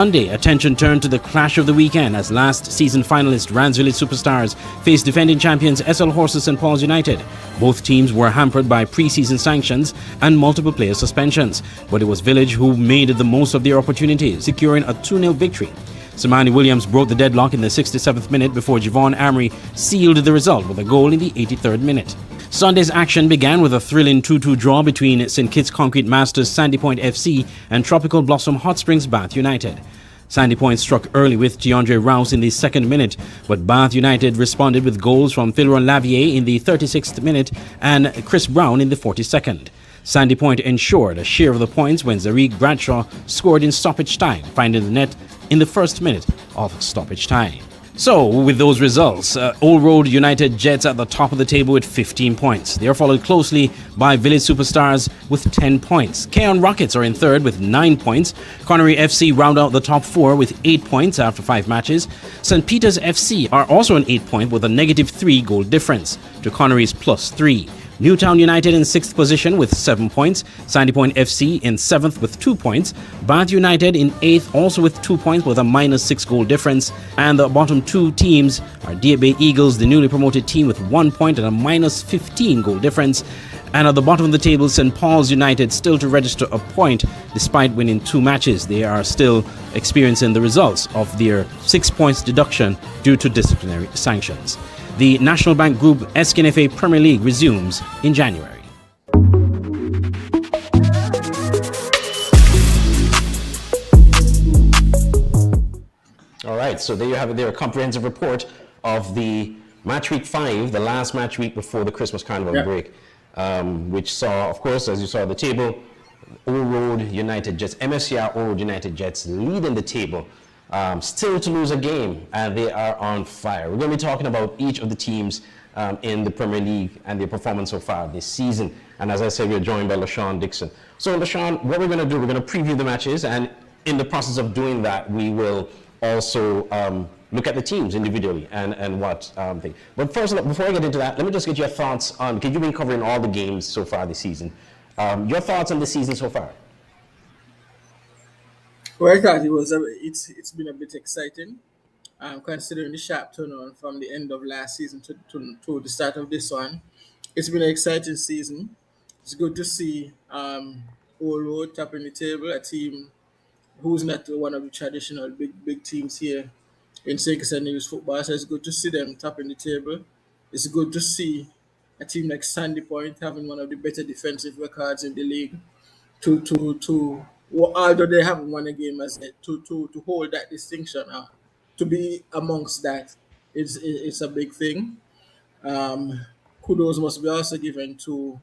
Sunday, attention turned to the clash of the weekend as last season finalist Rams Village Superstars faced defending champions SL Horses St. Paul's United. Both teams were hampered by pre-season sanctions and multiple player suspensions, but it was Village who made the most of their opportunity, securing a 2-0 victory. Samani Williams broke the deadlock in the 67th minute before Javon Amory sealed the result with a goal in the 83rd minute. Sunday's action began with a thrilling 2-2 draw between St. Kitts Concrete Masters Sandy Point FC and Tropical Blossom Hot Springs Bath United. Sandy Point struck early with Deandre Rouse in the 2nd minute, but Bath United responded with goals from Philron Lavier in the 36th minute and Chris Brown in the 42nd. Sandy Point ensured a share of the points when Zarik Bradshaw scored in stoppage time, finding the net in the 1st minute of stoppage time. So, with those results, Old Road United Jets at the top of the table with 15 points. They are followed closely by Village Superstars with 10 points. Keon Rockets are in 3rd with 9 points. Connery FC round out the top 4 with 8 points after 5 matches. St. Peter's FC are also on 8 points with a -3 goal difference to Connery's +3. Newtown United in 6th position with 7 points. Sandy Point FC in 7th with 2 points. Bath United in 8th also with 2 points with a -6 goal difference. And the bottom 2 teams are Deer Bay Eagles, the newly promoted team, with 1 point and a -15 goal difference. And at the bottom of the table, St. Paul's United still to register a point despite winning 2 matches. They are still experiencing the results of their 6 points deduction due to disciplinary sanctions. The National Bank Group SKNFA Premier League resumes in January. All right, so there you have it there, a comprehensive report of the match week 5, the last match week before the Christmas Carnival break, which saw, of course, as you saw the table, Old Road United Jets, MSCR Old Road United Jets leading the table. Still to lose a game, and they are on fire. We're going to be talking about each of the teams in the Premier League and their performance so far this season. And as I said, we're joined by LaShawn Dixon. So LaShawn, what we're going to do, we're going to preview the matches, and in the process of doing that, we will also look at the teams individually and what thing. But first, before I get into that, let me just get your thoughts on, because you've been covering all the games so far this season. Your thoughts on the season so far? Well, I thought it's been a bit exciting, considering the sharp turnaround from the end of last season to the start of this one. It's been an exciting season. It's good to see Old Road topping the table, a team who's not one of the traditional big teams here in St. Kitts and Nevis football. So it's good to see them topping the table. It's good to see a team like Sandy Point having one of the better defensive records in the league. Although they haven't won a game as yet, to hold that distinction, to be amongst that, it's a big thing. Kudos must be also given to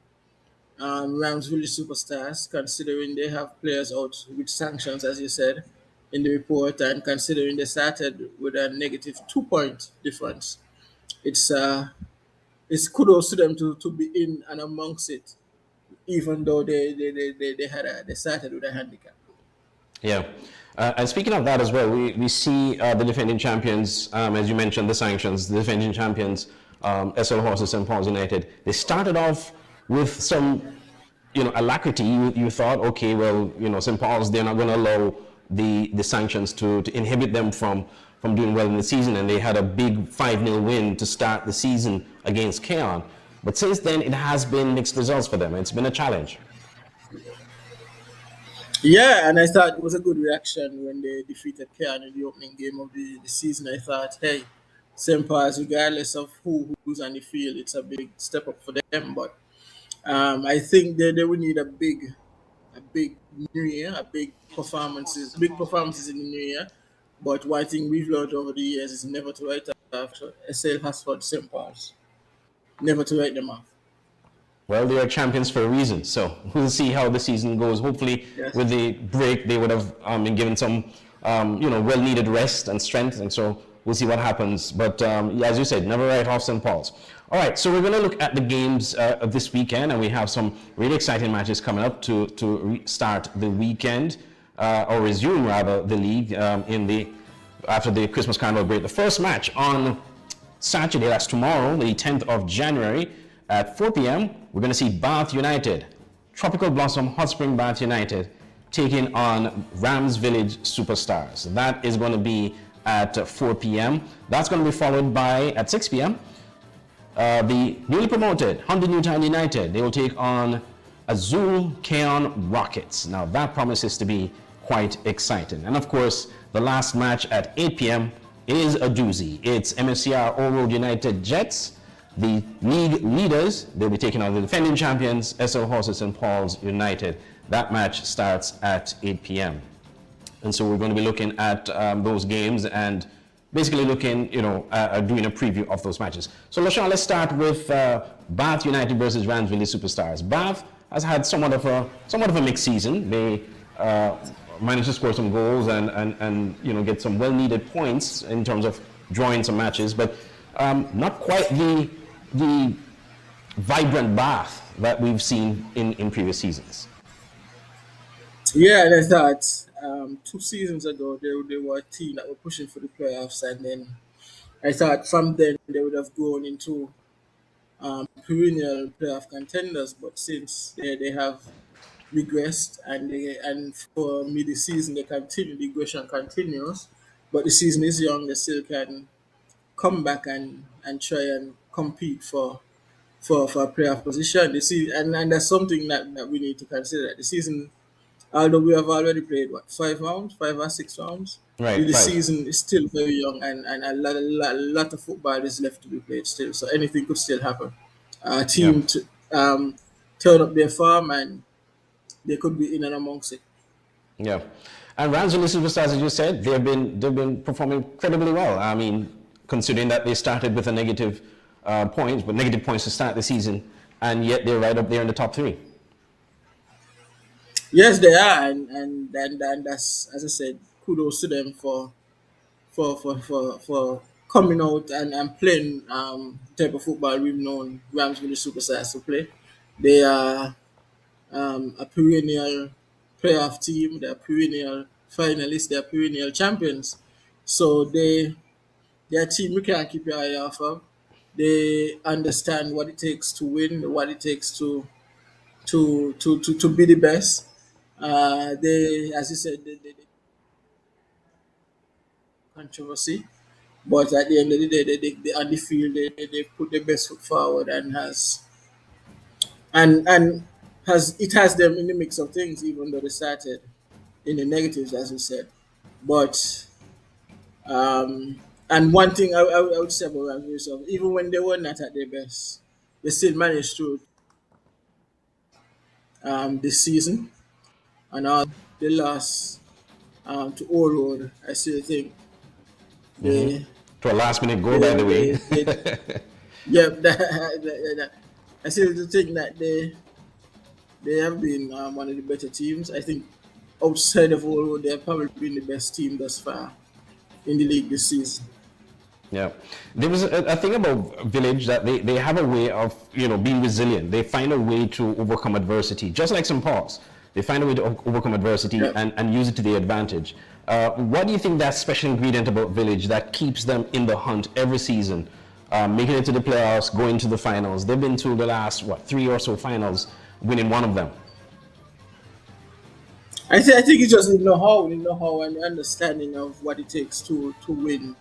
Rams Village Superstars, considering they have players out with sanctions, as you said in the report, and considering they started with a -2 point difference. It's kudos to them to be in and amongst it, even though they started with a handicap. Yeah. And speaking of that as well, we see the defending champions, as you mentioned, the sanctions, the defending champions, SL Horses St. Paul's United. They started off with some, alacrity. You thought, okay, well, St. Paul's, they're not going to allow the sanctions to inhibit them from doing well in the season, and they had a big 5-0 win to start the season against Keon. But since then, it has been mixed results for them. It's been a challenge. Yeah, and I thought it was a good reaction when they defeated Keon in the opening game of the season. I thought, hey, St. Paul's, regardless of who's on the field, it's a big step up for them. But I think they will need a big new year, big performances in the new year. But one thing we've learned over the years is never to write off SL Hasford St. Paul's. Never to write them off. Well, they are champions for a reason, so we'll see how the season goes. Hopefully, with the break, they would have been given some, well-needed rest and strength, and so we'll see what happens. But as you said, never write off St. Paul's. All right, so we're going to look at the games of this weekend, and we have some really exciting matches coming up to start the weekend, or resume rather the league after the Christmas Carnival break. The first match on Saturday, that's tomorrow, the 10th of January, at 4 p.m., we're going to see Bath United, Tropical Blossom Hot Spring Bath United, taking on Rams Village Superstars. That is going to be at 4 p.m. That's going to be followed by, at 6 p.m., the newly promoted Hyundai Newtown United. They will take on Azul Keon Rockets. Now that promises to be quite exciting. And of course, the last match at 8 p.m. is a doozy. It's MSCR All Road United Jets, the league leaders. They'll be taking on the defending champions, SL Horses and Paul's United. That match starts at 8 p.m. And so we're going to be looking at those games and basically looking, doing a preview of those matches. So LaShawn, let's start with Bath United versus Rams Village Superstars. Bath has had somewhat of a mixed season. They managed to score some goals and get some well-needed points in terms of drawing some matches, but not quite the vibrant Bath that we've seen in previous seasons. Yeah, and I thought 2 seasons ago they were a team that were pushing for the playoffs, and then I thought from then they would have grown into perennial playoff contenders. But since they have regressed, and for me the season the regression continues. But the season is young; they still can come back and try and compete for a playoff position. And that's something that we need to consider. The season, although we have already played 5 or 6 rounds, right? The 5. season is still very young, and a lot of football is left to be played still. So anything could still happen. A team turn up their form, and they could be in and amongst it. Yeah, and Rams Village Superstars, as you said, they've been performing incredibly well. I mean, considering that they started with a negative points to start the season, and yet they're right up there in the top 3. Yes, they are, and that's, as I said, kudos to them for coming out and playing the type of football we've known Rams Village Superstars to play. They are a perennial playoff team. They're perennial finalists. They're perennial champions. So they're a team you can't keep your eye off of. They understand what it takes to win, what it takes to be the best. They, as you said, they controversy, but at the end of the day, they on the field, they put their best foot forward, and has them in the mix of things, even though they started in the negatives, as you said. But and one thing I would say about Rams, even when they were not at their best, they still managed to this season, and they lost to Old Road. I still think they to a last-minute goal, by the way. I still think that they have been one of the better teams. I think outside of Old Road, they have probably been the best team thus far in the league this season. Yeah, there was a thing about Village that they have a way of being resilient. They find a way to overcome adversity, just like St. Paul's. They find a way to overcome adversity and use it to their advantage. What do you think that special ingredient about Village that keeps them in the hunt every season, making it to the playoffs, going to the finals? They've been to the last 3 or so finals, winning one of them. I think it's just the know-how and understanding of what it takes to win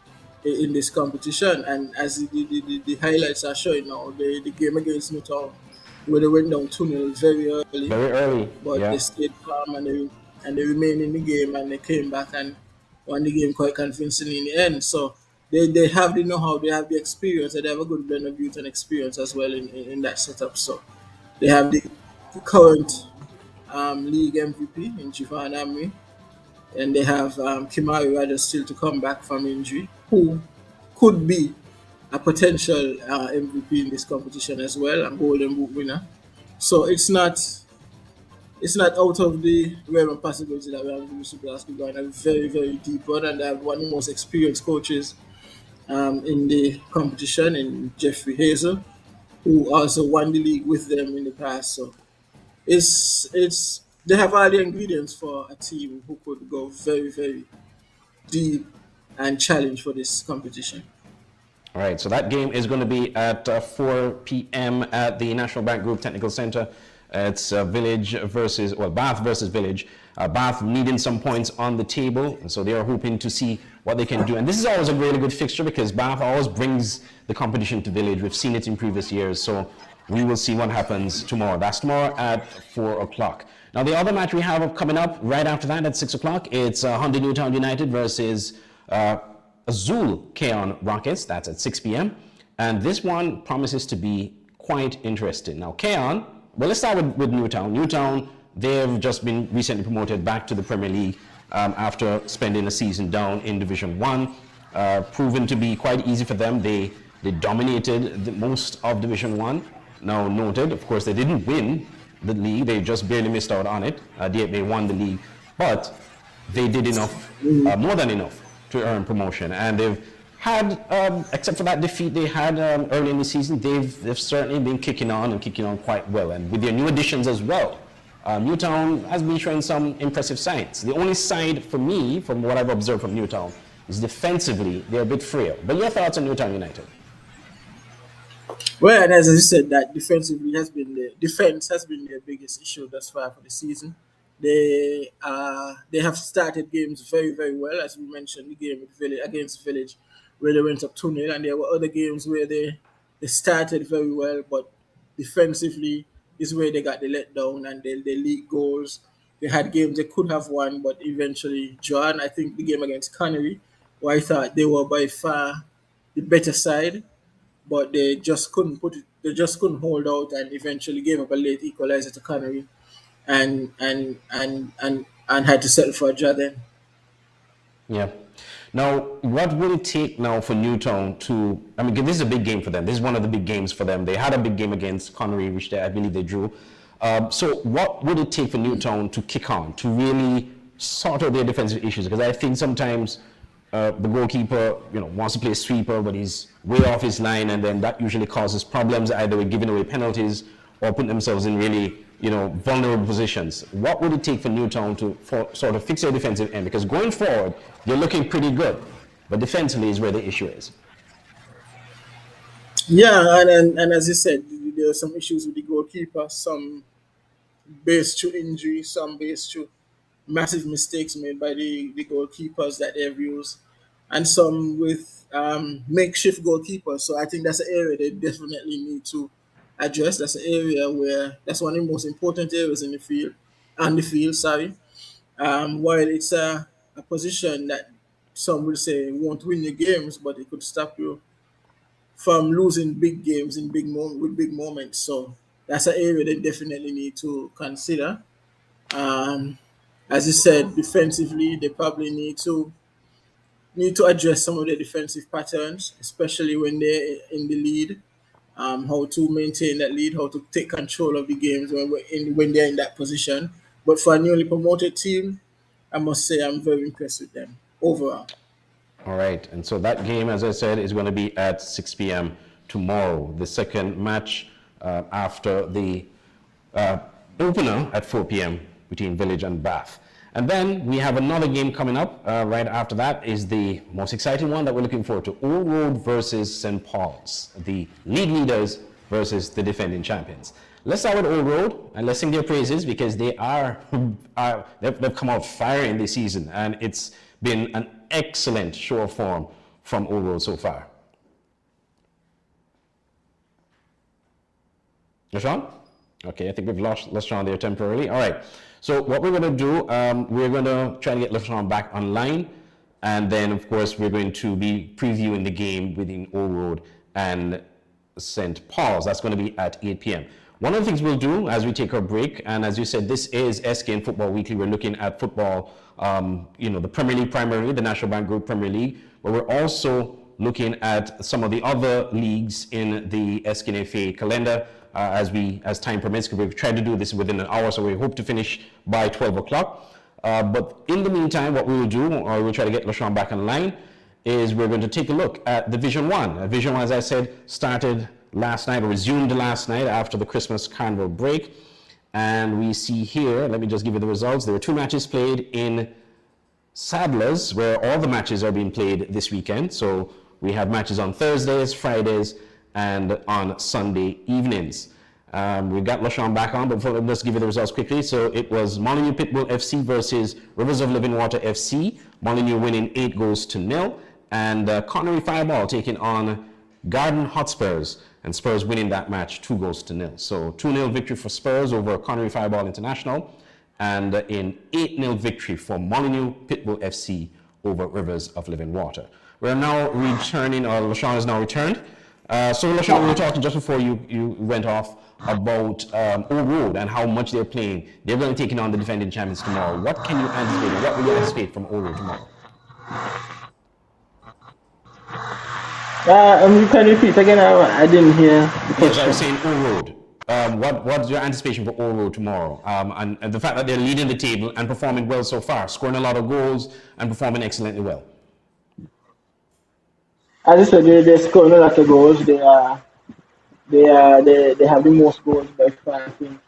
in this competition. And as the highlights are showing now, the game against Newtown, where they went down 2-0 very early, but they stayed calm and they remained in the game, and they came back and won the game quite convincingly in the end. So they have the know-how, they have the experience, and they have a good blend of youth and experience as well in that setup. So they have the current league MVP in Jivan Amri, and they have Kimari Rada still to come back from injury, who could be a potential MVP in this competition as well, and Golden Boot winner. So it's not out of the realm of possibility that we have the Super Basketball going a very, very deep run, and they have one of the most experienced coaches in the competition, in Jeffrey Hazel, who also won the league with them in the past. So they have all the ingredients for a team who could go very, very deep and challenge for this competition. All right, so that game is going to be at 4 p.m. at the National Bank Group Technical Center. It's Bath versus Village. Bath needing some points on the table, and so they are hoping to see what they can do. And this is always a really good fixture because Bath always brings the competition to Village. We've seen it in previous years, so we will see what happens tomorrow. That's tomorrow at 4 o'clock. Now, the other match we have coming up right after that at 6 o'clock, it's Hyundai Newtown United versus Azul Keon Rockets. That's at 6 p.m. And this one promises to be quite interesting. Now, Keon, well, let's start with Newtown. Newtown, they've just been recently promoted back to the Premier League after spending a season down in Division 1. Proven to be quite easy for them. They dominated most of Division 1. Now, noted, of course, they didn't win the league. They just barely missed out on it. They won the league. But they did enough, more than enough, to earn promotion. And they've had, except for that defeat they had early in the season, they've certainly been kicking on quite well. And with their new additions as well, Newtown has been showing some impressive signs. The only side for me, from what I've observed from Newtown, is defensively they're a bit frail. But your thoughts on Newtown United? Well, and as I said, that defensively defense has been their biggest issue thus far for the season. They have started games very, very well, as we mentioned, the game with Village, against Village, where they went up 2-0, and there were other games where they started very well, but defensively is where they got the letdown and they leaked goals. They had games they could have won, but eventually drawn. I think the game against Connery, where I thought they were by far the better side, but they just couldn't hold out, and eventually gave up a late equalizer to Connery, and had to settle for a draw then. Yeah. Now, what will it take now for Newtown to? I mean, this is a big game for them. This is one of the big games for them. They had a big game against Connery, which I believe they drew. So, what would it take for Newtown to kick on, to really sort out their defensive issues? Because I think sometimes the goalkeeper, wants to play a sweeper, but he's way off his line, and then that usually causes problems either with giving away penalties or putting themselves in really, vulnerable positions. What would it take for Newtown to sort of fix their defensive end? Because going forward, they're looking pretty good, but defensively is where the issue is. Yeah, and as you said, there are some issues with the goalkeeper, some based to injury, some based to massive mistakes made by the goalkeepers that they've used, and some with makeshift goalkeepers. So I think that's an area they definitely need to address. That's an area that's one of the most important areas in the field, while it's a position that some will say won't win the games, but it could stop you from losing big games in with big moments. So that's an area they definitely need to consider. As you said, defensively, they probably need to address some of the defensive patterns, especially when they're in the lead. How to maintain that lead, how to take control of the games when they're in that position. But for a newly promoted team, I must say I'm very impressed with them overall. All right, and so that game, as I said, is going to be at 6 p.m. tomorrow. The second match after the opener at 4 p.m. between Village and Bath. And then we have another game coming up right after that is the most exciting one that we're looking forward to. Old Road versus St. Paul's, the league leaders versus the defending champions. Let's start with Old Road and let's sing their praises because they've come out firing this season and it's been an excellent show of form from Old Road so far. LaShawn? Okay, I think we've lost LaShawn there temporarily. All right. So what we're going to do, we're going to try to get LaShawn back online. And then, of course, we're going to be previewing the game within Old Road and St. Paul's. That's going to be at 8 p.m. One of the things we'll do as we take our break, and as you said, this is SKN Football Weekly. We're looking at football, the Premier League primarily, the National Bank Group Premier League, but we're also looking at some of the other leagues in the SKN FA calendar. As time permits, because we've tried to do this within an hour, so we hope to finish by 12 o'clock. But in the meantime, what we will do, or we'll try to get LaShawn back online, is we're going to take a look at Division 1. Division 1, as I said, started last night, or resumed last night after the Christmas Carnival break. And we see here, let me just give you the results. There were 2 matches played in Sadler's, where all the matches are being played this weekend. So we have matches on Thursdays, Fridays, and on Sunday evenings. We got LaShawn back on, but let's give you the results quickly. So it was Molineux Pitbull FC versus Rivers of Living Water FC. Molineux winning 8-0, and Connery Fireball taking on Garden Hotspurs, and Spurs winning that match 2-0. So 2-0 victory for Spurs over Connery Fireball International, and an 8-0 victory for Molineux Pitbull FC over Rivers of Living Water. We're now returning, or LaShawn has now returned. So LaShawn, we were talking just before you went off about Old Road and how much they're playing. They're going to be taking on the defending champions tomorrow. What can you anticipate? What will you anticipate from Old Road tomorrow? You can repeat again. I didn't hear the question. Yes, I was saying Old Road. What's your anticipation for Old Road tomorrow? And the fact that they're leading the table and performing well so far, scoring a lot of goals and performing excellently well. As I said, they're scoring a lot of goals. They have the most goals by far, I think,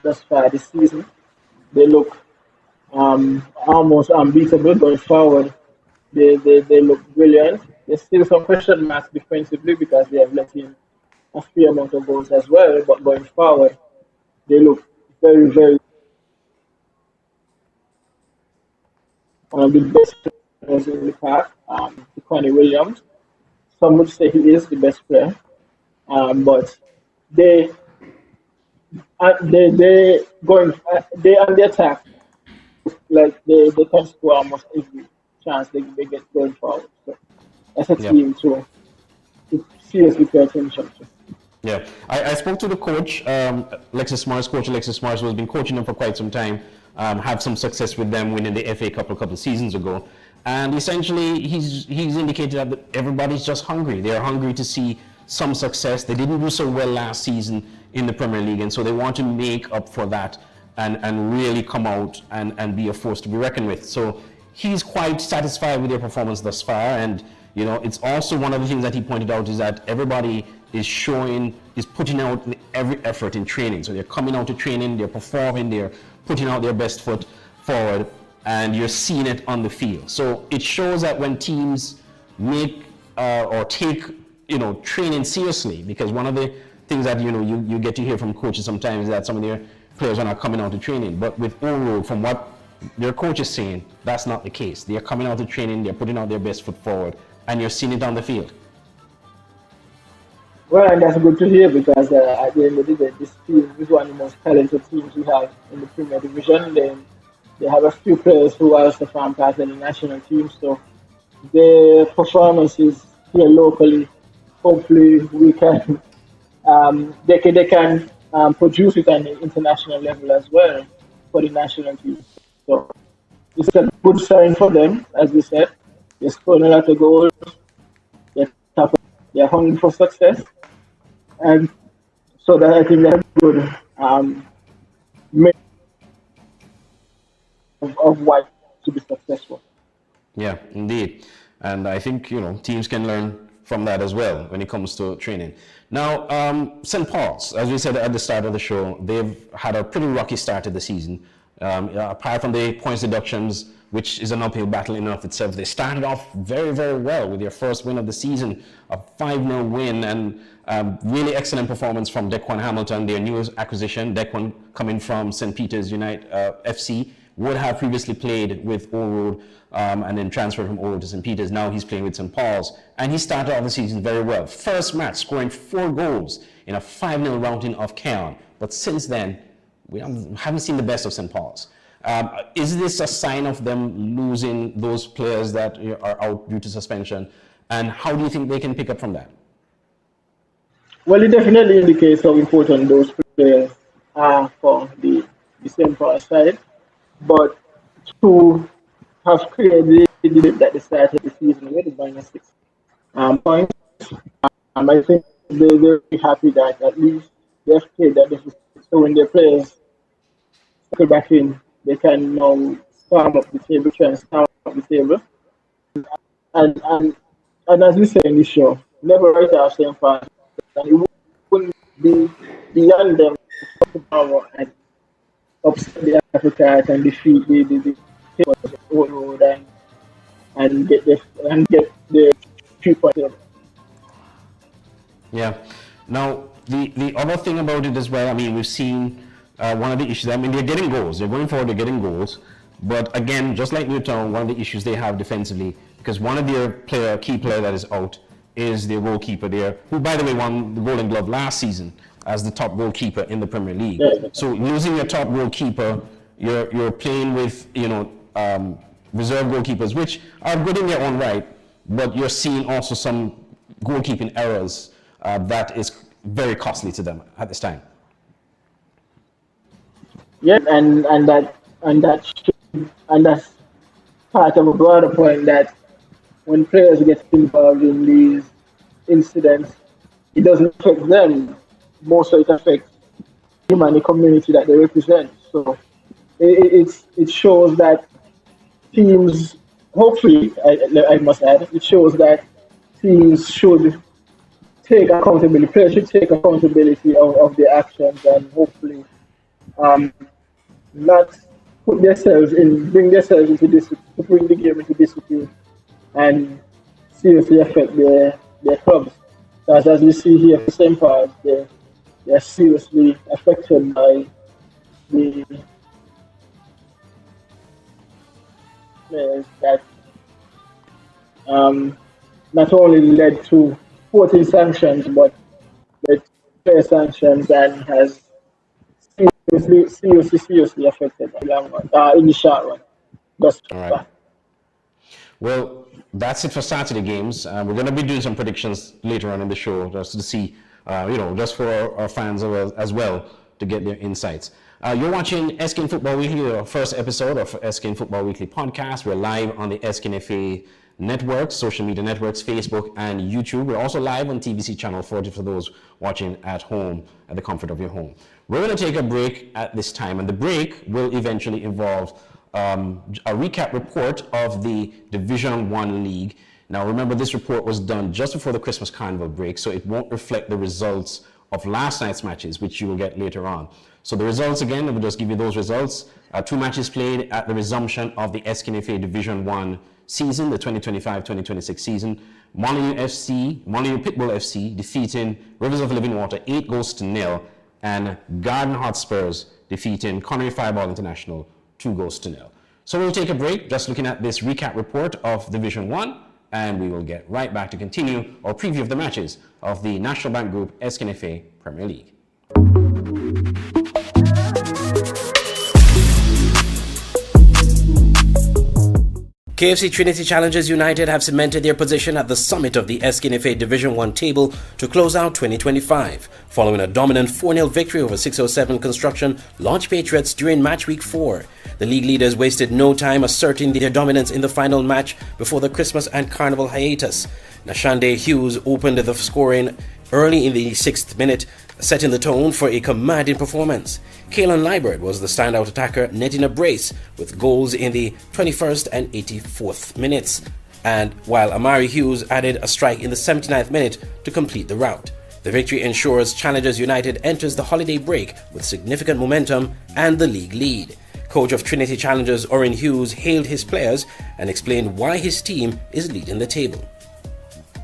thus far this season. They look almost unbeatable going forward. They look brilliant. There's still some question marks defensively because they have let in a fair amount of goals as well. But going forward, they look very, very one of the best players in the park. Connie Williams. Some would say he is the best player, but they on the attack, like they can score almost every chance they get going forward. So that's a team to seriously pay attention to. Yeah, I spoke to the coach, Alexis Morris. Coach Alexis Morris, who has been coaching them for quite some time, had some success with them winning the FA Cup a couple of seasons ago. And essentially, he's indicated that everybody's just hungry. They're hungry to see some success. They didn't do so well last season in the Premier League, and so they want to make up for that and really come out and be a force to be reckoned with. So he's quite satisfied with their performance thus far. And, you know, it's also one of the things that he pointed out is that everybody is putting out every effort in training. So they're coming out to training, they're performing, they're putting out their best foot forward, and you're seeing it on the field. So it shows that when teams make or take, you know, training seriously, because one of the things that, you know, you get to hear from coaches sometimes is that some of their players are not coming out to training. But with Old Road, from what their coach is saying, that's not the case. They're coming out to training, they're putting out their best foot forward, and you're seeing it on the field. Well, and that's good to hear because at the end of the day, this team is one of the most talented teams we have in the Premier Division. They have a few players who also form part of the national team, so their performances here locally, hopefully we can they can produce it on the international level as well for the national team. So it's a good sign for them, as we said. They're scoring a lot of goals. They're hungry for success, and so that I think they're good. Of why to be successful. Yeah, indeed. And I think, you know, teams can learn from that as well when it comes to training. Now, St. Paul's, as we said at the start of the show, they've had a pretty rocky start to the season. Apart from the points deductions, which is an uphill battle in and of itself, they started off very, very well with their first win of the season, a 5-0 win, and really excellent performance from Dequan Hamilton, their newest acquisition. Dequan coming from St. Peter's United FC, would have previously played with Old Road and then transferred from Old Road to St. Peter's. Now he's playing with St. Paul's, and he started off the season very well. First match, scoring 4 goals in a 5-0 routing of Cairn. But since then, we haven't seen the best of St. Paul's. Is this a sign of them losing those players that are out due to suspension? And how do you think they can pick up from that? Well, it definitely indicates how important those players are for the St. Paul's side. But to have created that they started the season with -6 points, I think they're very happy that at least they've played that deficit. So when their players circle back in, they can now storm up the table, try and storm up the table. And as we say in this show, never write off St. Paul's. And it wouldn't be beyond them to power and upset the Africa and defeat the Old Road and get the 3 points. Yeah. Now, the other thing about it as well, I mean, we've seen one of the issues, I mean, they're getting goals. They're going forward, they're getting goals. But again, just like Newtown, one of the issues they have defensively, because one of their key player that is out is their goalkeeper there, who, by the way, won the Golden Glove last season as the top goalkeeper in the Premier League. Yeah. So losing your top goalkeeper, you're playing with, reserve goalkeepers, which are good in their own right, but you're seeing also some goalkeeping errors that is very costly to them at this time. Yeah, and that's part of a broader point that when players get involved in these incidents, it doesn't affect them. Mostly it affects them and the community that they represent. So it shows that teams, hopefully, I must add, it shows that teams should take accountability, players should take accountability of their actions and hopefully not bring themselves into discipline, to bring the game into discipline and seriously affect their clubs. Because as we see here for St. Paul's, they're seriously affected by the players that not only led to 14 sanctions, but led to player sanctions and has seriously affected in the short run. All right. Well, that's it for Saturday games. We're going to be doing some predictions later on in the show just to see, just for our fans as well to get their insights. You're watching SKN Football Weekly, our first episode of SKN Football Weekly podcast. We're live on the SKNFA networks, social media networks, Facebook and YouTube. We're also live on TVC Channel 40 for those watching at home, at the comfort of your home. We're going to take a break at this time, and the break will eventually involve a recap report of the Division 1 League. Now, remember, this report was done just before the Christmas Carnival break, so it won't reflect the results of last night's matches, which you will get later on. So the results, again, we'll just give you those results. 2 matches played at the resumption of the SKNFA Division 1 season, the 2025-2026 season. Molineux Pitbull FC defeating Rivers of Living Water 8-0, and Garden Hotspurs defeating Connery Fireball International 2-0. So we'll take a break, just looking at this recap report of Division 1, and we will get right back to continue our preview of the matches of the National Bank Group SKNFA Premier League. KFC Trinity Challengers United have cemented their position at the summit of the SKNFA Division 1 table to close out 2025, following a dominant 4-0 victory over 607 Construction Launch Patriots during match week 4. The league leaders wasted no time asserting their dominance in the final match before the Christmas and Carnival hiatus. Nashande Hughes opened the scoring early in the 6th minute, setting the tone for a commanding performance. Kalen Liebert was the standout attacker, netting a brace with goals in the 21st and 84th minutes, and while Amari Hughes added a strike in the 79th minute to complete the rout. The victory ensures Challengers United enters the holiday break with significant momentum and the league lead. Coach of Trinity Challengers Oren Hughes hailed his players and explained why his team is leading the table.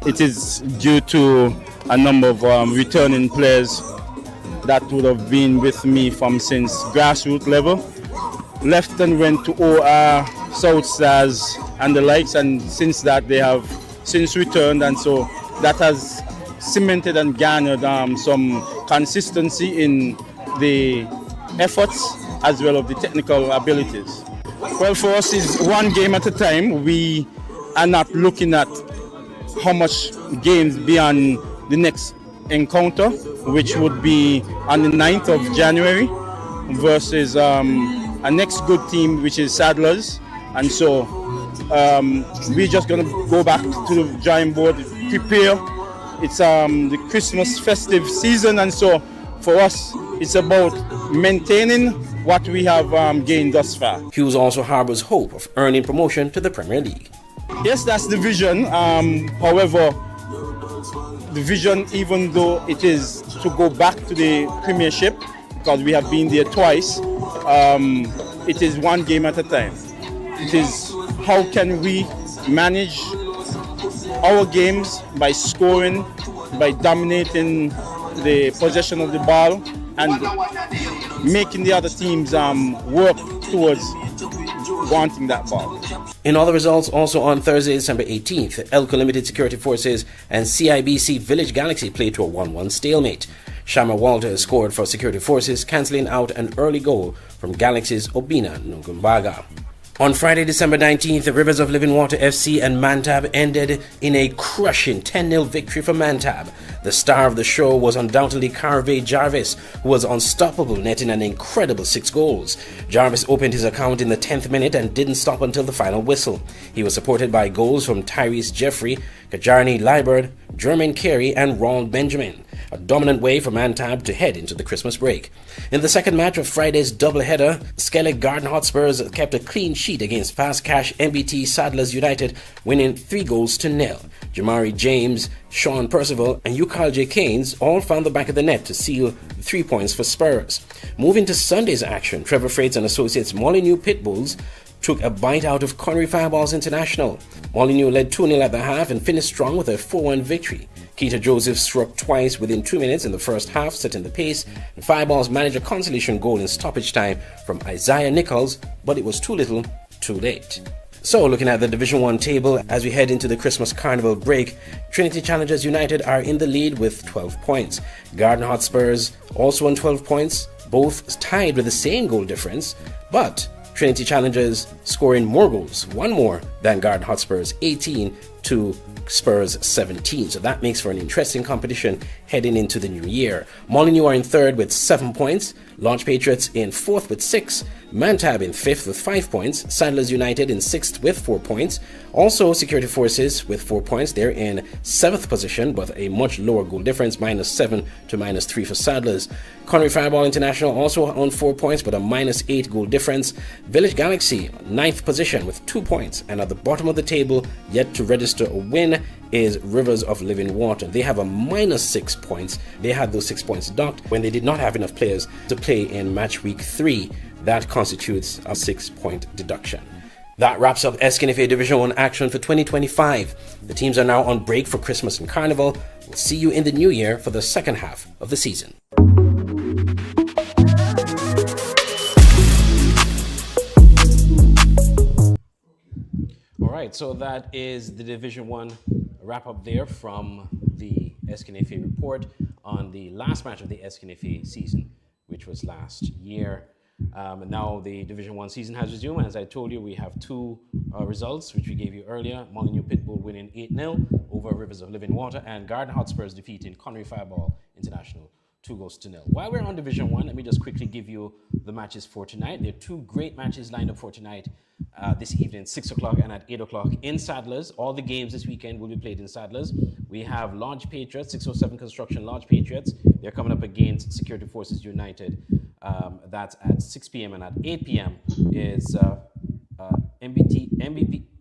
It is due to a number of returning players that would have been with me from since grassroots level. Left and went to OR, South Stars and the likes, and since that they have since returned, and so that has cemented and garnered some consistency in the efforts as well as the technical abilities. Well, for us is one game at a time. We are not looking at how much games beyond the next encounter, which would be on the 9th of January versus a next good team, which is Saddlers. And so we're just going to go back to the drawing board, prepare. It's the Christmas festive season, and so for us it's about maintaining what we have gained thus far. Hughes also harbors hope of earning promotion to the Premier League. Yes, that's the vision. However, the vision, even though it is to go back to the Premiership, because we have been there twice, it is one game at a time. It is how can we manage our games by scoring, by dominating the possession of the ball and making the other teams work towards wanting that ball. In other results, also on Thursday, December 18th, Elko Limited Security Forces and CIBC Village Galaxy played to a 1-1 stalemate. Shama Walters scored for Security Forces, cancelling out an early goal from Galaxy's Obina Ngumbaga. On Friday, December 19th, the Rivers of Living Water FC and Mantab ended in a crushing 10-0 victory for Mantab. The star of the show was undoubtedly Carvey Jarvis, who was unstoppable, netting an incredible 6 goals. Jarvis opened his account in the 10th minute and didn't stop until the final whistle. He was supported by goals from Tyrese Jeffrey, Kajarni Liebert, Jermaine Carey and Ronald Benjamin. A dominant way for Mantab to head into the Christmas break. In the second match of Friday's doubleheader, Skellig Garden Hotspurs kept a clean sheet against Fast Cash MBT Saddlers United, winning 3-0. Jamari James, Sean Percival and Yukal J. Keynes all found the back of the net to seal 3 points for Spurs. Moving to Sunday's action, Trevor Freights and Associates Molyneux Pitbulls took a bite out of Connery Fireballs International. Molyneux led 2-0 at the half and finished strong with a 4-1 victory. Keita Joseph struck twice within 2 minutes in the first half, setting the pace, and Fireballs managed a consolation goal in stoppage time from Isaiah Nichols, but it was too little, too late. So, looking at the Division 1 table as we head into the Christmas Carnival break, Trinity Challengers United are in the lead with 12 points. Garden Hotspurs also on 12 points, both tied with the same goal difference, but Trinity Challengers scoring more goals, one more than Garden Hotspurs, 18 to Spurs 17. So that makes for an interesting competition heading into the new year. Molyneux are in third with 7 points, Launch Patriots in fourth with 6, Mantab in fifth with 5 points, Saddlers United in sixth with 4 points. Also Security Forces with 4 points. They're in seventh position, but a much lower goal difference, -7 to -3 for Saddlers. Connery Fireball International also on 4 points, but a -8 goal difference. Village Galaxy, 9th position with 2 points. And at the bottom of the table, yet to register a win, is Rivers of Living Water. They have a -6 points. They had those 6 points docked when they did not have enough players to play in match week 3. That constitutes a 6-point deduction. That wraps up SKNFA Division 1 action for 2025. The teams are now on break for Christmas and Carnival. We'll see you in the new year for the second half of the season. All right, so that is the Division 1 wrap up there from the SKNFA report on the last match of the SKNFA season, which was last year. Now the Division 1 season has resumed. As I told you, we have 2 results, which we gave you earlier. Molyneux Pitbull winning 8-0 over Rivers of Living Water, and Garden Hotspurs defeating Connery Fireball International 2-0. While we're on Division 1, let me just quickly give you the matches for tonight. There are 2 great matches lined up for tonight, this evening, 6 o'clock and at 8 o'clock in Saddlers. All the games this weekend will be played in Saddlers. We have Lodge Patriots, 607 Construction Lodge Patriots. They're coming up against Security Forces United. That's at 6 p.m. and at 8 p.m. is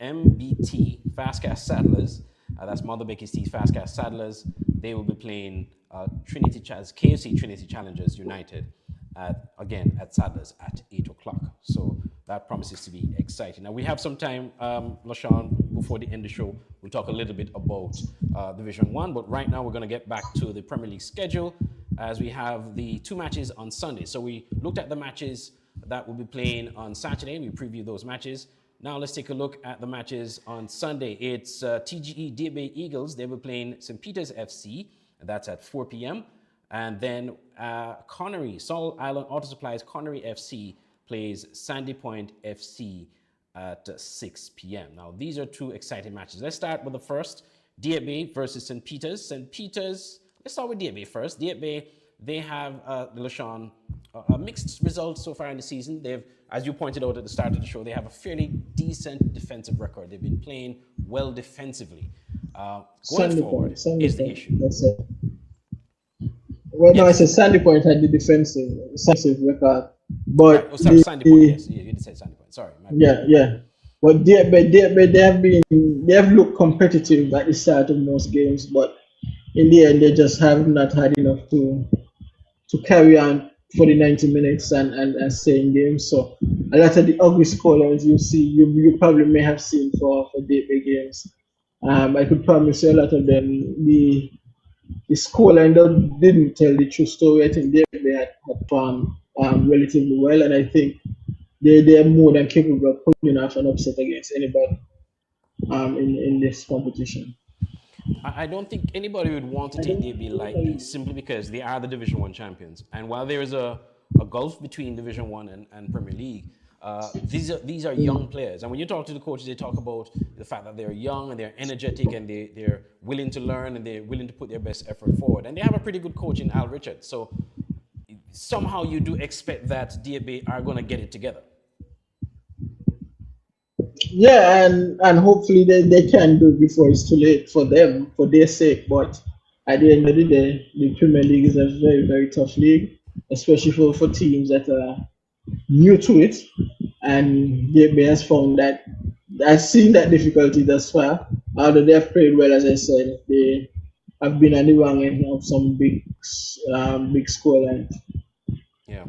MBT Fastcast Saddlers. That's Mother Becky Steve's Fastcast Saddlers. They will be playing KFC Trinity Challengers United again at Saddlers at 8 o'clock. So that promises to be exciting. Now we have some time, LaShawn, before the end of the show. We'll talk a little bit about Division 1, but right now we're going to get back to the Premier League schedule as we have the 2 matches on Sunday. So we looked at the matches that will be playing on Saturday. We previewed those matches. Now let's take a look at the matches on Sunday. It's TGE Diabé Eagles. They will be playing St. Peter's FC. That's at 4 p.m. And then Connery, Sol Island Auto Supplies Connery FC plays Sandy Point FC at 6 p.m. Now, these are 2 exciting matches. Let's start with the first, Diabé versus St. Peter's. St. Peter's, let's start with Diabé first. Diabé, they have, LaShawn, a mixed results so far in the season. They've, as you pointed out at the start of the show, they have a fairly decent defensive record. They've been playing well defensively. Going forward is the issue. That's it. Well, no, I said Sandy Point had the defensive record, but Sandy Point, yes, you did say Sandy Point. Sorry. Yeah. But they have looked competitive at the start of most games, but in the end they just have not had enough to carry on for the 90 minutes and stay in games. So a lot of the ugly scorelines you probably may have seen for Diabé games. I could promise you a lot of them, the scoreline didn't tell the true story. I think they had performed relatively well, and I think they are more than capable of pulling off an upset against anybody in this competition. I don't think anybody would want to take DAB lightly simply because they are the Division One champions. And while there is a gulf between Division One and Premier League, these are young players. And when you talk to the coaches, they talk about the fact that they're young and they're energetic and they're willing to learn and they're willing to put their best effort forward. And they have a pretty good coach in Al Richards. So somehow you do expect that DAB are going to get it together. Yeah, and hopefully they can do it before it's too late for them, for their sake. But at the end of the day, the Premier League is a very, very tough league, especially for teams that are new to it. And DB has found that, I've seen that difficulty thus far. Although they have played well, as I said, they have been on the wrong end of some big scorelines. Yeah.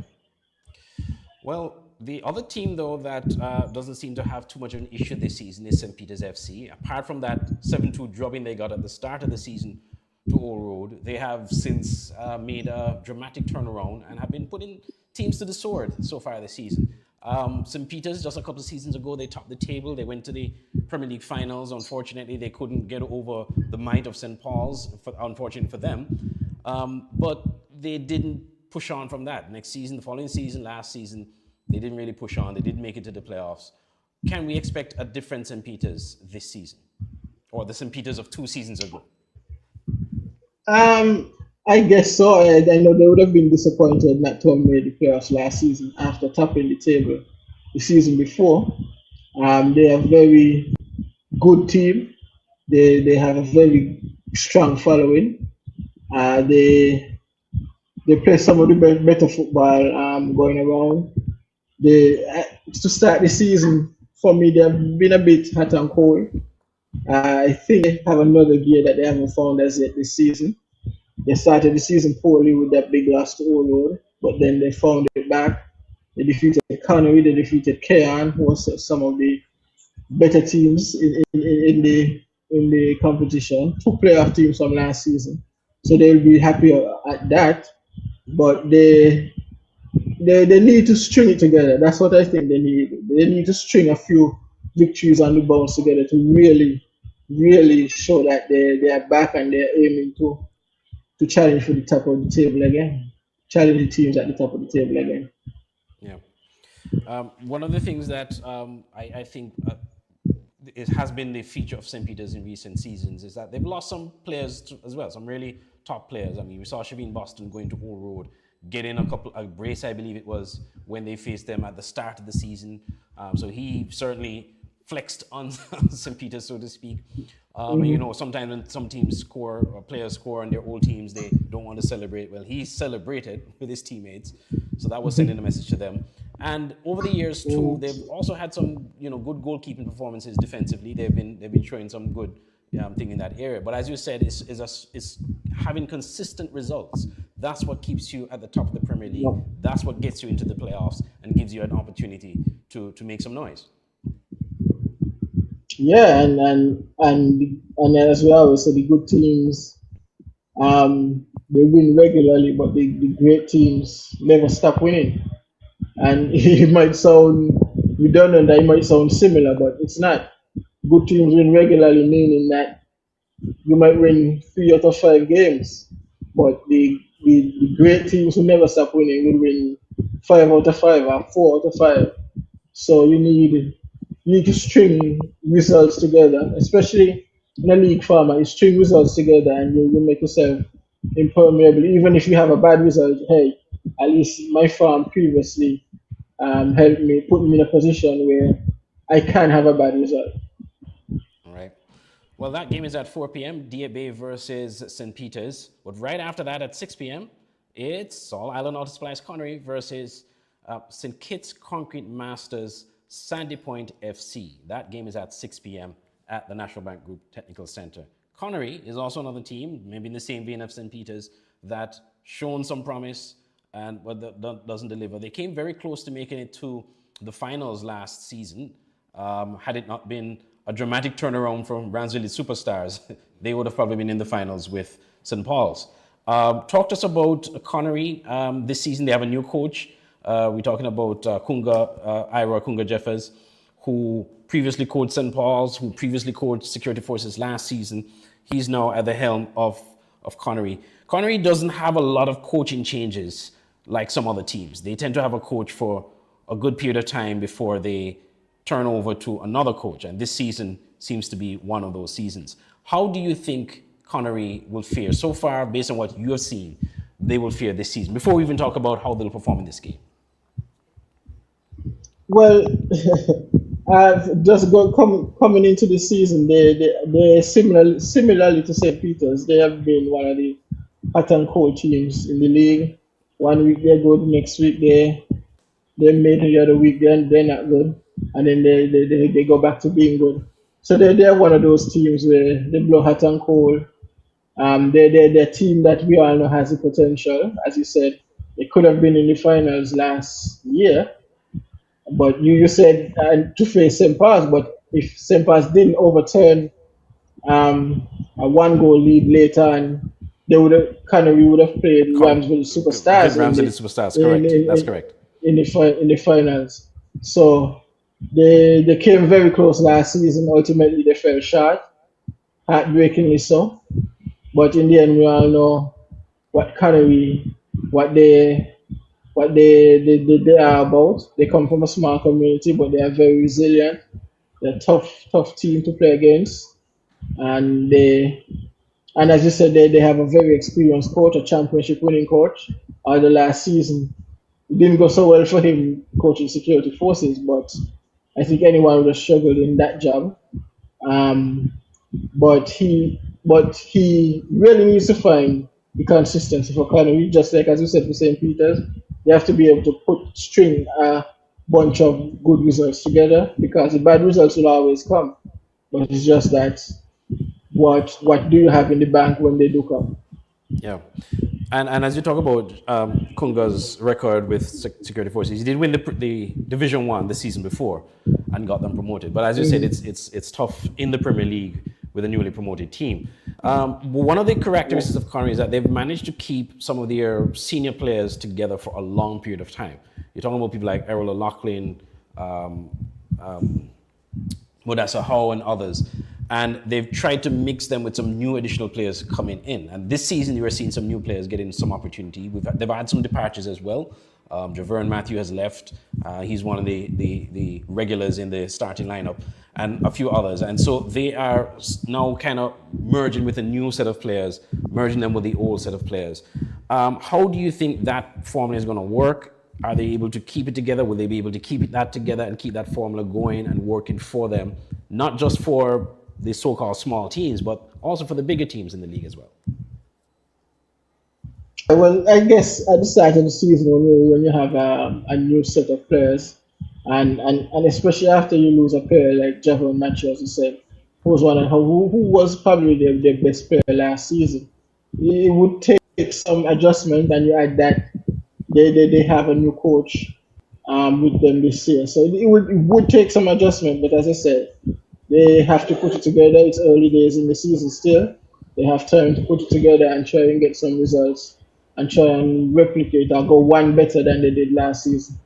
Well, the other team, though, that doesn't seem to have too much of an issue this season is St. Peter's FC. Apart from that 7-2 drubbing they got at the start of the season to Old Road, they have since made a dramatic turnaround and have been putting teams to the sword so far this season. St. Peter's, just a couple of seasons ago, they topped the table. They went to the Premier League finals. Unfortunately, they couldn't get over the might of St. Paul's, unfortunately for them. But they didn't push on from that. Next season, the following season, last season, they didn't really push on. They didn't make it to the playoffs. Can we expect a different St. Peter's this season? Or the St. Peter's of 2 seasons ago? I guess so. I know they would have been disappointed not to have made the playoffs last season after topping the table the season before. They are a very good team. They have a very strong following. They play some of the better football going around. To start the season, for me, they have been a bit hot and cold. I think they have another gear that they haven't found as yet this season. They started the season poorly with that big loss to Old Road, but then they found it back. They defeated Connery, they defeated Kean, who was some of the better teams in the competition. 2 playoff teams from last season, so they'll be happy at that. But they need to string it together. That's what I think they need. They need to string a few victories on the bounce together to really, really show that they are back and they're aiming to challenge for the top of the table again. Challenge the teams at the top of the table again. Yeah. One of the things that I think it has been the feature of St. Peter's in recent seasons is that they've lost some players as well, some really top players. I mean, we saw Shaveen Boston going to Old Road, getting a brace, I believe it was, when they faced them at the start of the season. So he certainly flexed on St. Peter's, so to speak. You know, sometimes when some teams score or players score on their old teams, they don't want to celebrate. Well, he celebrated with his teammates, so that was sending a message to them. And over the years too, they've also had some, good goalkeeping performances defensively. They've been showing some good thing in that area. But as you said, it's having consistent results. That's what keeps you at the top of the Premier League. That's what gets you into the playoffs and gives you an opportunity to make some noise. Yeah, and as well, so the good teams, they win regularly, but the great teams never stop winning. And it might sound redundant, it might sound similar, but it's not. Good teams win regularly, meaning that you might win 3 out of 5 games, but the great teams who never stop winning will win 5 out of 5 or 4 out of 5. So you need to string results together, especially in a league format. You string results together and you make yourself impermeable. Even if you have a bad result, hey, at least my farm previously helped me, put me in a position where I can have a bad result. All right. Well, that game is at 4 p.m., DAB versus St. Peter's. But right after that at 6 p.m., it's Saul Island Auto Supplies Connery versus St. Kitts Concrete Masters Sandy Point FC. That game is at 6 p.m. at the National Bank Group Technical Center. Connery is also another team, maybe in the same vein of St. Peter's, that shown some promise but doesn't deliver. They came very close to making it to the finals last season. Had it not been a dramatic turnaround from Ramsville Superstars, they would have probably been in the finals with St. Paul's. Talk to us about Connery. This season they have a new coach. We're talking about Ira Kunga Jeffers, who previously coached St. Paul's, who previously coached Security Forces last season. He's now at the helm of Connery. Connery doesn't have a lot of coaching changes like some other teams. They tend to have a coach for a good period of time before they turn over to another coach. And this season seems to be one of those seasons. How do you think Connery will fare so far, based on what you have seen, they will fare this season, before we even talk about how they'll perform in this game? Well, coming into the season, they similarly to St. Peter's, they have been one of the hot and cold teams in the league. 1 week they're good, next week they made the other week they're not good, and then they go back to being good. So they're one of those teams where they blow hot and cold. They're a team that we all know has the potential. As you said, they could have been in the finals last year. But you said to face St. Paul's, but if St. Paul's didn't overturn a 1-goal lead later, and we would have played Ramsville Superstars. Ramsville Superstars, correct. That's correct. In the finals. So they came very close last season. Ultimately, they fell short, heartbreakingly so. But in the end, we all know what they are about. They come from a small community, but they are very resilient. They're a tough team to play against. And as you said, they have a very experienced coach, a championship winning coach. The last season, it didn't go so well for him coaching Security Forces, but I think anyone would have struggled in that job. But he really needs to find the consistency for Connery, just like as you said for St. Peter's. They have to be able to string a bunch of good results together, because the bad results will always come. But it's just that what do you have in the bank when they do come? Yeah. And as you talk about Kunga's record with Security Forces, he did win the Division 1 the season before and got them promoted. But as you said, it's tough in the Premier League with a newly promoted team. One of the characteristics of Connery is that they've managed to keep some of their senior players together for a long period of time. You're talking about people like Errol O'Loughlin, Modassa Howe, and others. And they've tried to mix them with some new additional players coming in. And this season, you are seeing some new players getting some opportunity. They've had some departures as well. Javern Matthew has left. He's one of the regulars in the starting lineup, and a few others. And so they are now kind of merging with a new set of players, merging them with the old set of players. How do you think that formula is going to work? Are they able to keep it together? Will they be able to keep that together and keep that formula going and working for them, not just for the so-called small teams, but also for the bigger teams in the league as well? Well, I guess at the start of the season, when you have a new set of players, and especially after you lose a player like Javon Matthew, as you said, who was probably their best player last season, it would take some adjustment, and you add that they have a new coach with them this year, so it would take some adjustment. But as I said, they have to put it together. It's early days in the season still. They have time to put it together and try and get some results and try and replicate or go one better than they did last season.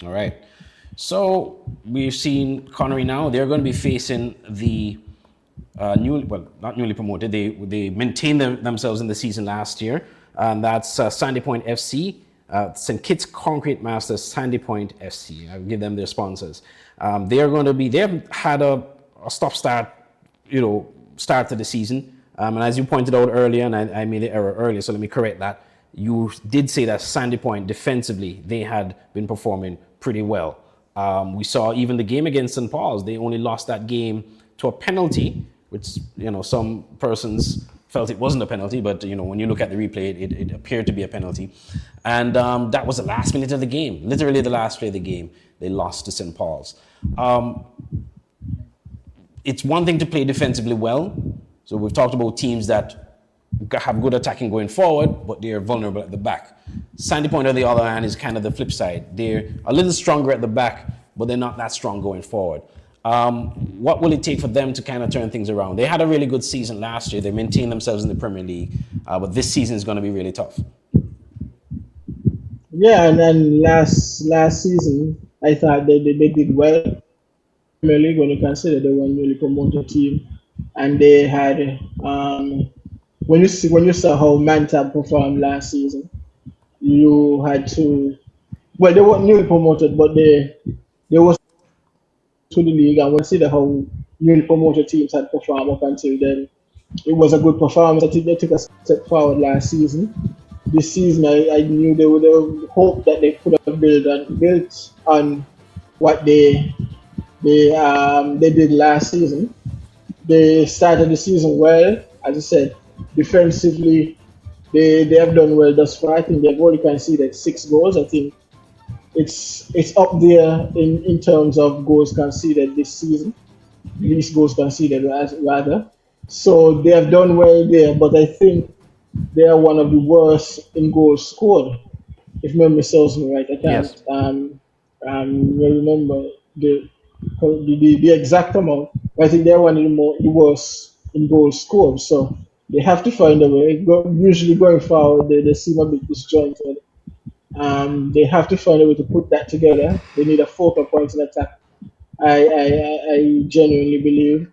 All right. So we've seen Connery now. They're going to be facing the not newly promoted. They maintained themselves in the season last year, and that's Sandy Point FC, St. Kitts Concrete Masters, Sandy Point FC. I'll give them their sponsors. They have had a stop-start, start to the season. And as you pointed out earlier, and I made the error earlier, so let me correct that. You did say that Sandy Point defensively, they had been performing pretty well. We saw even the game against St. Paul's, they only lost that game to a penalty, which, some persons felt it wasn't a penalty, but when you look at the replay, it appeared to be a penalty. And that was the last minute of the game, literally the last play of the game. They lost to St. Paul's. It's one thing to play defensively well. So we've talked about teams that have good attacking going forward, but they're vulnerable at the back. Sandy Point, on the other hand, is kind of the flip side. They're a little stronger at the back, but they're not that strong going forward. What will it take for them to kind of turn things around? They had a really good season last year. They maintained themselves in the Premier League, but this season is going to be really tough. Yeah, and then last season, I thought they did well. Premier League, when you consider they were a newly promoted team, and they had when you saw how Manta performed last season, you had to, well, they weren't newly promoted, but they were to the league, and consider how newly promoted teams had performed up until then. It was a good performance. I think they took a step forward last season. This season, I knew they would hope that they could have built on what they did last season. They started the season well, as I said. Defensively, they have done well thus far. I think they've already conceded 6 goals. I think it's up there in terms of goals conceded this season, least goals conceded rather. So they have done well there, but I think they are one of the worst in goals scored, if memory serves me right. I can't Yes. remember the exact amount. But I think they're one of the worst in goals scored. So they have to find a way. Usually going forward, they seem a bit disjointed. They have to find a way to put that together. They need a focal point in attack. I genuinely believe.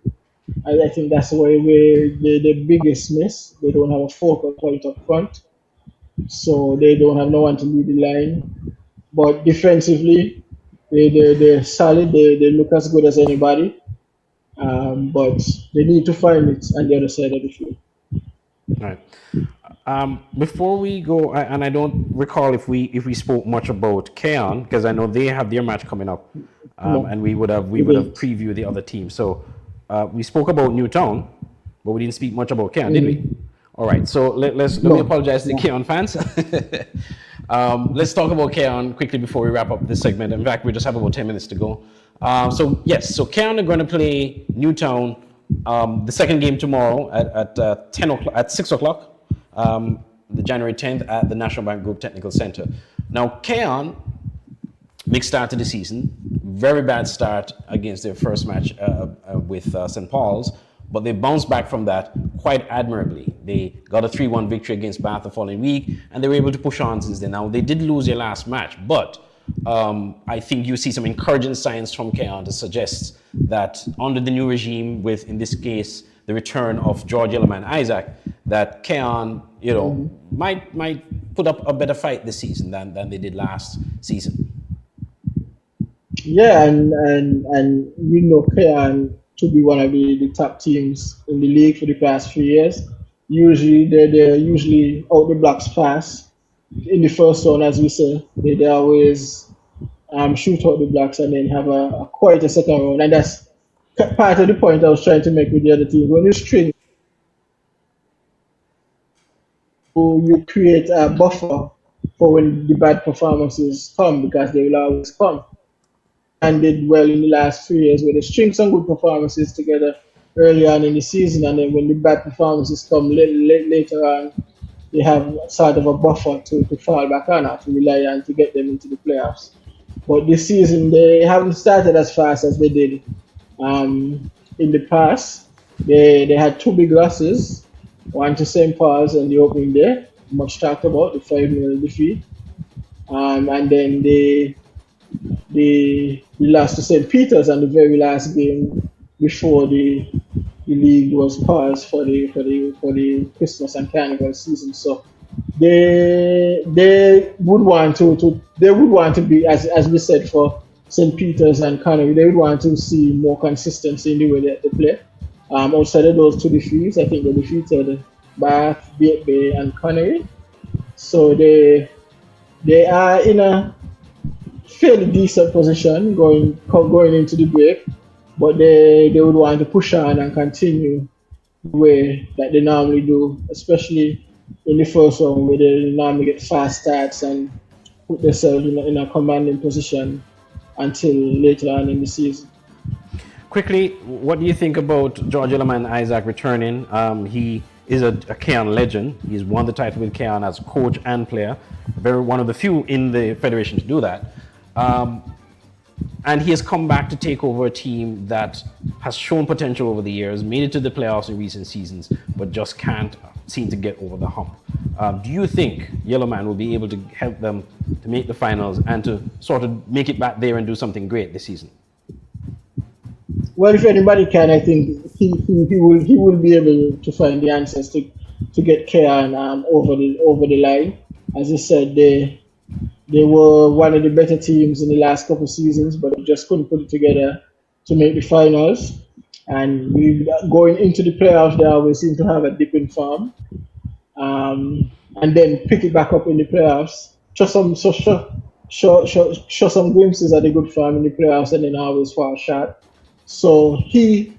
I think that's where the biggest miss. They don't have a focal point up front, so they don't have no one to lead the line. But defensively, they're solid. They look as good as anybody. But they need to find it on the other side of the field. Right. Before we go, and I don't recall if we spoke much about Keon, because I know they have their match coming up, No, and we would have didn't. previewed the other team. So we spoke about Newtown, but we didn't speak much about Keon, did we? All right. So let me No, apologize to the Keon fans. Let's talk about Keon quickly before we wrap up this segment. In fact, we just have about 10 minutes to go. So Keon are going to play Newtown the second game tomorrow at 10 o'clock, at 6 o'clock. The January 10th at the National Bank Group Technical Center. Now, Keon, big start to the season, very bad start against their first match with St. Paul's, but they bounced back from that quite admirably. They got a 3-1 victory against Bath the following week, and they were able to push on since then. Now, they did lose their last match, but I think you see some encouraging signs from Keon to suggest that under the new regime, with, in this case, the return of George Yellowman Isaac, that Keon, might put up a better fight this season than they did last season. Yeah, and we know Keon to be one of the top teams in the league for the past few years. Usually, they're usually out the blocks fast in the first round, as we say. They always shoot out the blocks and then have a quite a second round, and that's part of the point I was trying to make with the other team. When you string, you create a buffer for when the bad performances come, because they will always come. And did well in the last 3 years, where they string some good performances together early on in the season, and then when the bad performances come later on, they have sort of a buffer to fall back on or to rely on to get them into the playoffs. But this season, they haven't started as fast as they did in the past. They had 2 big losses, one to St. Paul's on the opening day, much talked about, the 5-0 defeat. And then they lost to St. Peter's on the very last game before the league was paused for the Christmas and Carnival season. So they would want to be, as we said, for St. Peter's and Connery, they would want to see more consistency in the way that they play. Outside of those 2 defeats, I think they defeated Bath, Bay, and Connery. So they are in a fairly decent position going into the break, but they would want to push on and continue the way that they normally do, especially in the first round, where they normally get fast starts and put themselves in a commanding position until later on in the season. Quickly, what do you think about George Yellowman Isaac returning? He is a Keon legend. He's won the title with Keon as coach and player. One of the few in the federation to do that. And he has come back to take over a team that has shown potential over the years, made it to the playoffs in recent seasons, but just can't seem to get over the hump. Do you think Yellowman will be able to help them to make the finals and to sort of make it back there and do something great this season? Well, if anybody can, I think he will be able to find the answers to get Cairn over the line. As I said, they were one of the better teams in the last couple of seasons, but they just couldn't put it together to make the finals. And going into the playoffs, they always seem to have a dip in form, and then pick it back up in the playoffs. Show some glimpses at a good form in the playoffs, and then always fall short. So he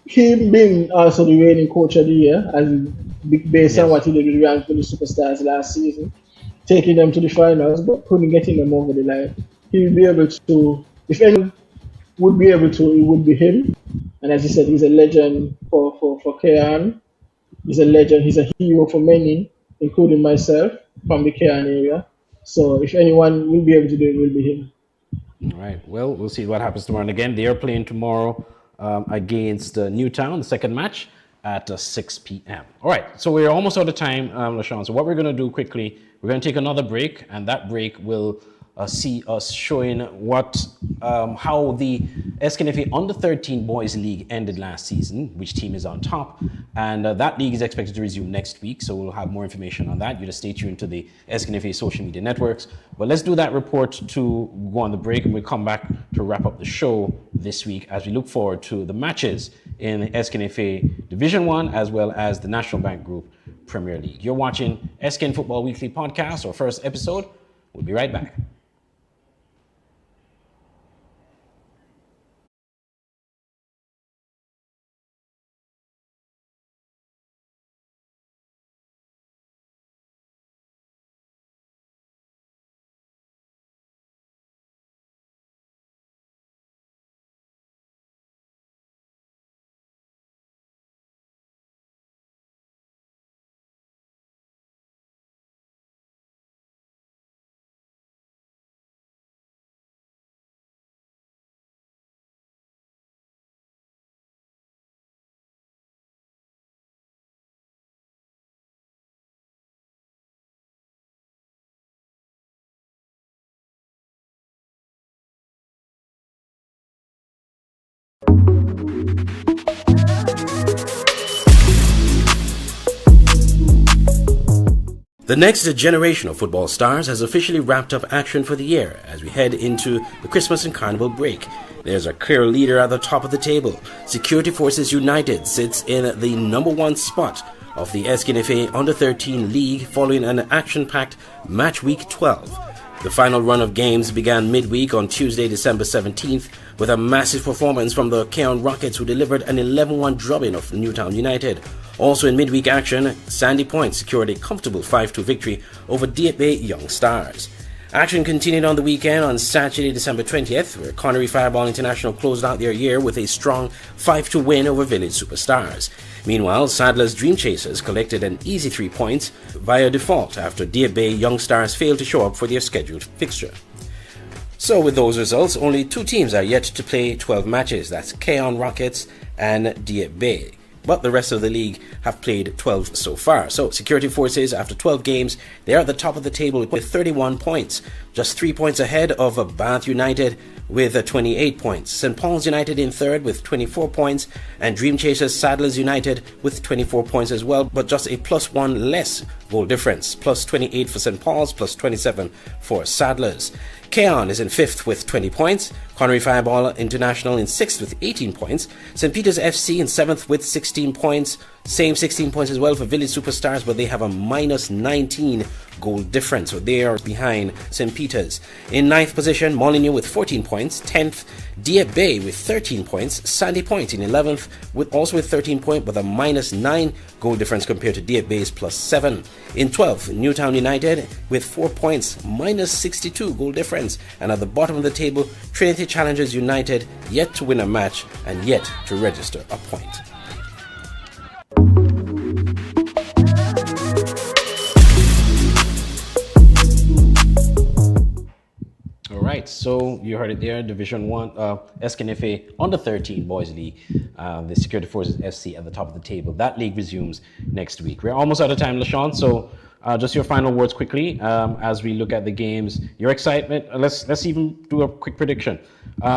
being also the reigning coach of the year, and based on what he did with the Rangeley Superstars last season, taking them to the finals, but couldn't get them over the line. He will be able to, if anyone would be able to, it would be him. And as you said, he's a legend for Cairn. He's a legend. He's a hero for many, including myself, from the Cairn area. So if anyone will be able to do it, it will be him. All right. Well, we'll see what happens tomorrow. And again, they are playing tomorrow against Newtown, the second match at 6 p.m. All right. So we're almost out of time, LaShawn. So what we're going to do quickly, we're going to take another break, and that break will see us showing how the Escafé Under 13 Boys League ended last season, which team is on top. And that league is expected to resume next week, so we'll have more information on that. You just stay tuned to the Escafé social media networks. But let's do that report to go on the break, and we'll come back to wrap up the show this week as we look forward to the matches in the Escafé Division 1 as well as the National Bank Group Premier League. You're watching SKN Football Weekly Podcast, our first episode. We'll be right back. The next generation of football stars has officially wrapped up action for the year as we head into the Christmas and Carnival break. There's a clear leader at the top of the table. Security Forces United sits in the number one spot of the Escafé Under 13 League following an action-packed match week 12. The final run of games began midweek on Tuesday, December 17th, with a massive performance from the Cairn Rockets, who delivered an 11-1 drubbing of Newtown United. Also in midweek action, Sandy Point secured a comfortable 5-2 victory over Deep Bay Young Stars. Action continued on the weekend on Saturday, December 20th, where Connery Fireball International closed out their year with a strong 5-2 win over Village Superstars. Meanwhile, Sadler's Dream Chasers collected an easy 3 points via default after Deep Bay Young Stars failed to show up for their scheduled fixture. So with those results, only two teams are yet to play 12 matches. That's Cairn Rockets and Deep Bay. But the rest of the league have played 12 so far. So Security Forces, after 12 games, they are at the top of the table with 31 points, just 3 points ahead of Bath United with 28 points. St. Paul's United in third with 24 points, and Dream Chasers Sadlers United with 24 points as well, but just a +1 less goal difference, plus 28 for St. Paul's, plus 27 for Sadlers. Cairn is in 5th with 20 points, Connery Fireball International in 6th with 18 points, St. Peter's FC in 7th with 16 points, same 16 points as well for Village Superstars, but they have a -19 goal difference, so they are behind St. Peter's. In 9th position, Molyneux with 14 points, 10th, Deep Bay with 13 points, Sandy Point in 11th with 13 points, but a -9 goal difference compared to Deep Bay's +7. In 12th, Newtown United with 4 points, -62 goal difference, and at the bottom of the table, Trinity Challengers United yet to win a match and yet to register a point. All right, right, so you heard it there. Division 1, SKNFA Under 13 Boys League. The Security Forces FC at the top of the table. That league resumes next week. We're almost out of time, LaShawn, so just your final words quickly as we look at the games. Your excitement, let's even do a quick prediction.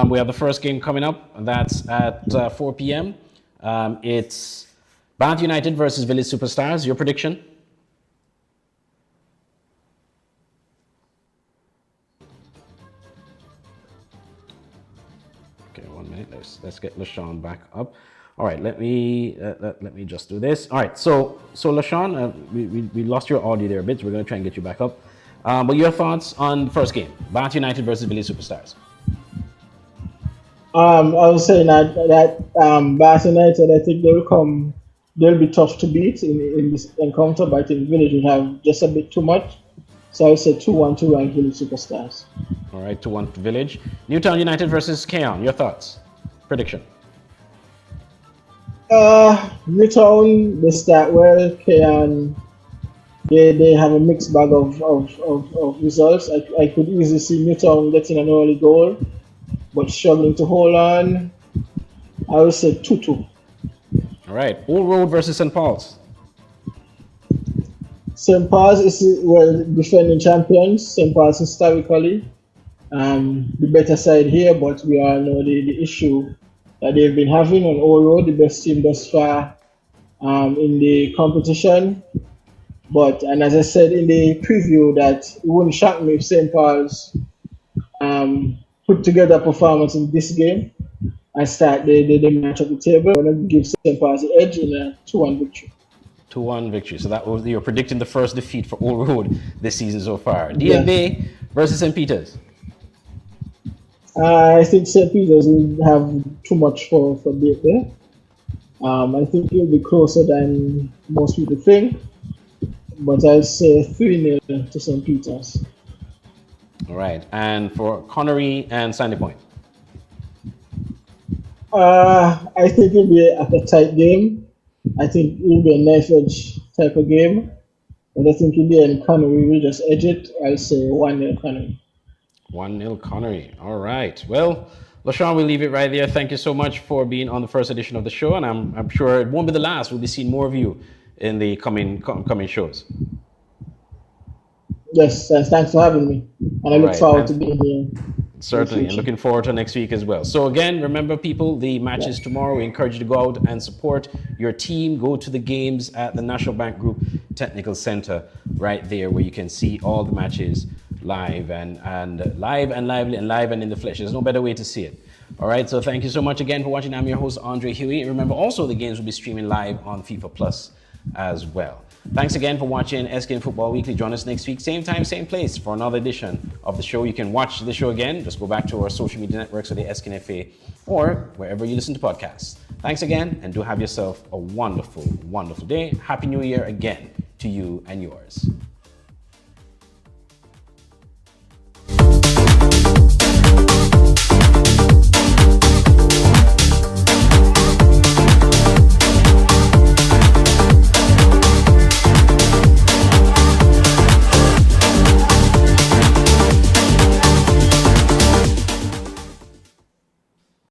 We have the first game coming up. That's at 4 p.m. It's Bath United versus Village Superstars. Your prediction? Okay, 1 minute. Let's get LaShawn back up. All right, let me just do this. All right, so LaShawn, we lost your audio there a bit. So we're going to try and get you back up. But your thoughts on the first game, Bath United versus Village Superstars? I was saying that Bath United, I think they'll be tough to beat in this encounter, but I think Village will have just a bit too much. So I would say 2-1 to Village Superstars. All right, 2-1 to Village. Newtown United versus Keon. Your thoughts? Prediction? Newtown, they start well. Keon, they have a mixed bag of results. I could easily see Newtown getting an early goal, but struggling to hold on. I would say 2-2. All right, Old Road versus St. Paul's. St. Paul's is defending champions. St. Paul's historically the better side here, but we all know the issue that they've been having on Old Road, the best team thus far in the competition. And as I said in the preview, that it wouldn't shock me if St. Paul's put together a performance in this game and start the match at the table. I'm going to give St. Paul's the edge in a 2-1 victory. 2-1 victory. So that was, you're predicting the first defeat for Old Road this season so far. DFA versus St. Peter's. I think St. Peter's will have too much for DFA. I think it'll be closer than most people think. But I'll say 3-0 to St. Peter's. All right. And for Connery and Sandy Point? I think it'll be a tight game. I think it'll be a knife edge type of game. But I think in the end, Connery will just edge it. I'll say 1-0 Connery. 1-0 Connery. All right. Well, LaShawn, we'll leave it right there. Thank you so much for being on the first edition of the show. And I'm sure it won't be the last. We'll be seeing more of you in the coming shows. Yes, thanks for having me. And I look forward to being here. Certainly, and looking forward to next week as well. So again, remember people, the match is tomorrow. We encourage you to go out and support your team. Go to the games at the National Bank Group Technical Center right there where you can see all the matches live and live and lively and live and in the flesh. There's no better way to see it. All right, so thank you so much again for watching. I'm your host, Andre Huey. And remember also the games will be streaming live on FIFA Plus as well. Thanks again for watching SKN Football Weekly. Join us next week, same time, same place for another edition of the show. You can watch the show again. Just go back to our social media networks or the SKNFA or wherever you listen to podcasts. Thanks again, and do have yourself a wonderful, wonderful day. Happy New Year again to you and yours.